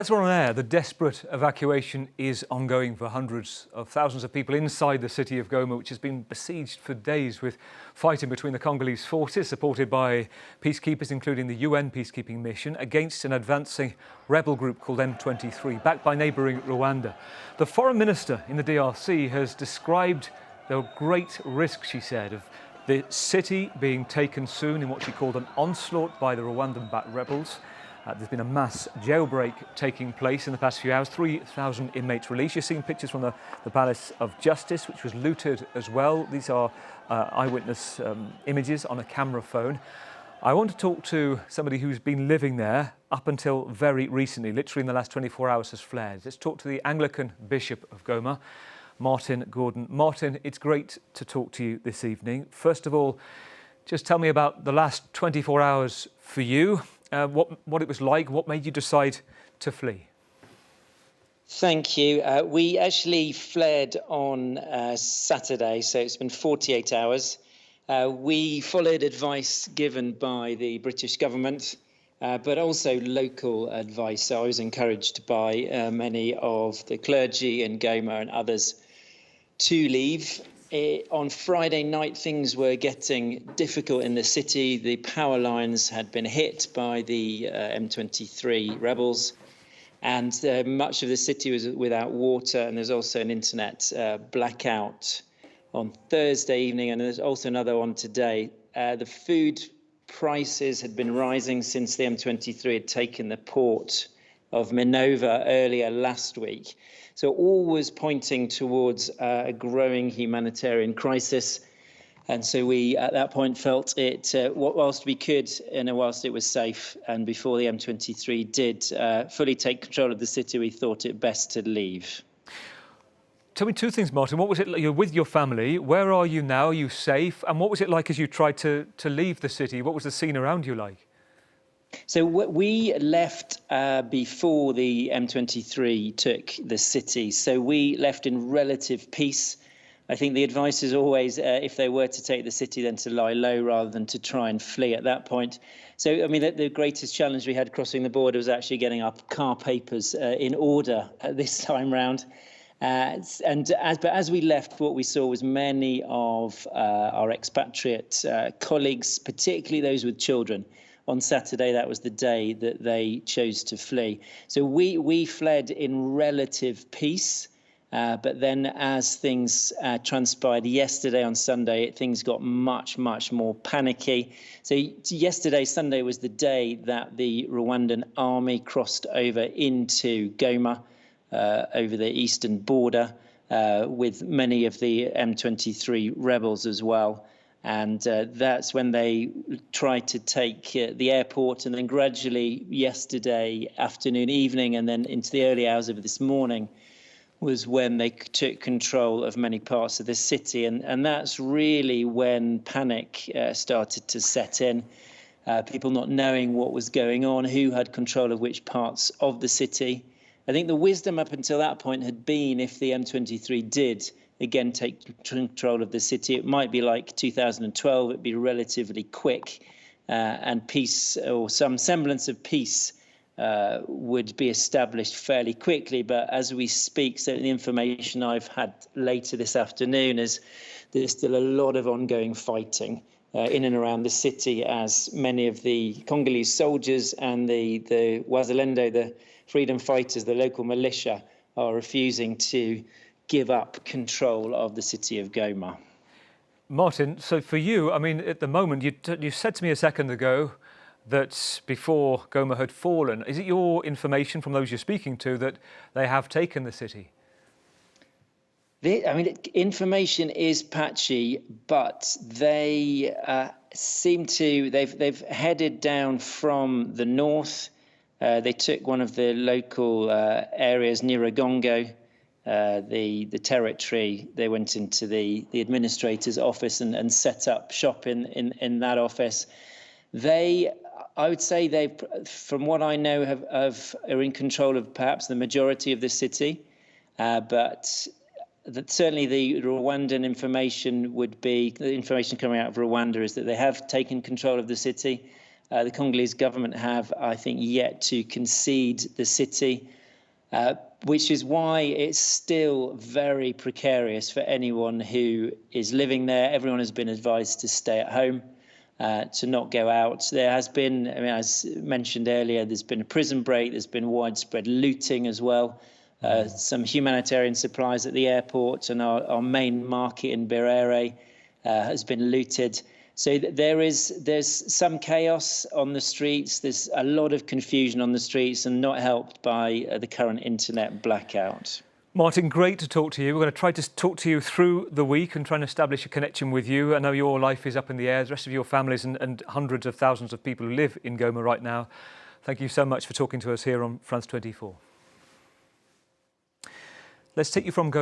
As we're on air, the desperate evacuation is ongoing for hundreds of thousands of people inside the city of Goma, which has been besieged for days with fighting between the Congolese forces, supported by peacekeepers, including the UN peacekeeping mission, against an advancing rebel group called M23, backed by neighbouring Rwanda. The foreign minister in the DRC has described the great risk, she said, of the city being taken soon in what she called an onslaught by the Rwandan-backed rebels. There's been a mass jailbreak taking place in the past few hours, 3,000 inmates released. You're seeing pictures from the Palace of Justice, which was looted as well. These are eyewitness images on a camera phone. I want to talk to somebody who's been living there up until very recently, literally in the last 24 hours has fled. Let's talk to the Anglican Bishop of Goma, Martin Gordon. Martin, it's great to talk to you this evening. First of all, just tell me about the last 24 hours for you. What it was like, what made you decide to flee? Thank you. We actually fled on Saturday, so it's been 48 hours. We followed advice given by the British government, but also local advice. So I was encouraged by many of the clergy in Goma and others to leave. On Friday night, things were getting difficult in the city. The power lines had been hit by the M23 rebels, and much of the city was without water, and there's also an internet blackout on Thursday evening, and there's also another one today. The food prices had been rising since the M23 had taken the port of Minova earlier last week. So all was pointing towards a growing humanitarian crisis. And so we, at that point, felt it, whilst we could, and whilst it was safe, and before the M23 did fully take control of the city, we thought it best to leave. Tell me two things, Martin. What was it like? You're with your family. Where are you now? Are you safe? And what was it like as you tried to leave the city? What was the scene around you like? So we left before the M23 took the city. So we left in relative peace. I think the advice is always, if they were to take the city, then to lie low rather than to try and flee at that point. So, I mean, the greatest challenge we had crossing the border was actually getting our car papers in order this time round. But as we left, what we saw was many of our expatriate colleagues, particularly those with children. On Saturday, that was the day that they chose to flee. So we fled in relative peace, but then as things transpired yesterday on Sunday, things got much more panicky. So yesterday, Sunday, was the day that the Rwandan army crossed over into Goma, over the eastern border, with many of the M23 rebels as well. And that's when they tried to take the airport, and then gradually yesterday afternoon, evening, and then into the early hours of this morning was when they took control of many parts of the city. And that's really when panic started to set in, people not knowing what was going on, who had control of which parts of the city. I think the wisdom up until that point had been, if the M23 did again take control of the city, it might be like 2012, it'd be relatively quick, and peace, or some semblance of peace, would be established fairly quickly. But as we speak, so the information I've had later this afternoon is there's still a lot of ongoing fighting in and around the city, as many of the Congolese soldiers and the Wazalendo, the freedom fighters, the local militia, are refusing to give up control of the city of Goma. Martin, so for you, I mean, at the moment, you said to me a second ago that before Goma had fallen, is it your information from those you're speaking to that they have taken the city? Information is patchy, but they seem to, they've headed down from the north. They took one of the local areas near Nyiragongo, the territory. They went into the administrator's office and set up shop in that office. I would say they, from what I know, are in control of perhaps the majority of the city, but certainly the Rwandan information would be, the information coming out of Rwanda is that they have taken control of the city. The Congolese government have, I think, yet to concede the city, which is why it's still very precarious for anyone who is living there. Everyone has been advised to stay at home, to not go out. There has been, I mean, as mentioned earlier, there's been a prison break, there's been widespread looting as well. Some humanitarian supplies at the airport and our main market in Birere has been looted. So there's some chaos on the streets. There's a lot of confusion on the streets, and not helped by the current internet blackout. Martin, great to talk to you. We're going to try to talk to you through the week and try and establish a connection with you. I know your life is up in the air, the rest of your families and hundreds of thousands of people who live in Goma right now. Thank you so much for talking to us here on France 24. Let's take you from Goma.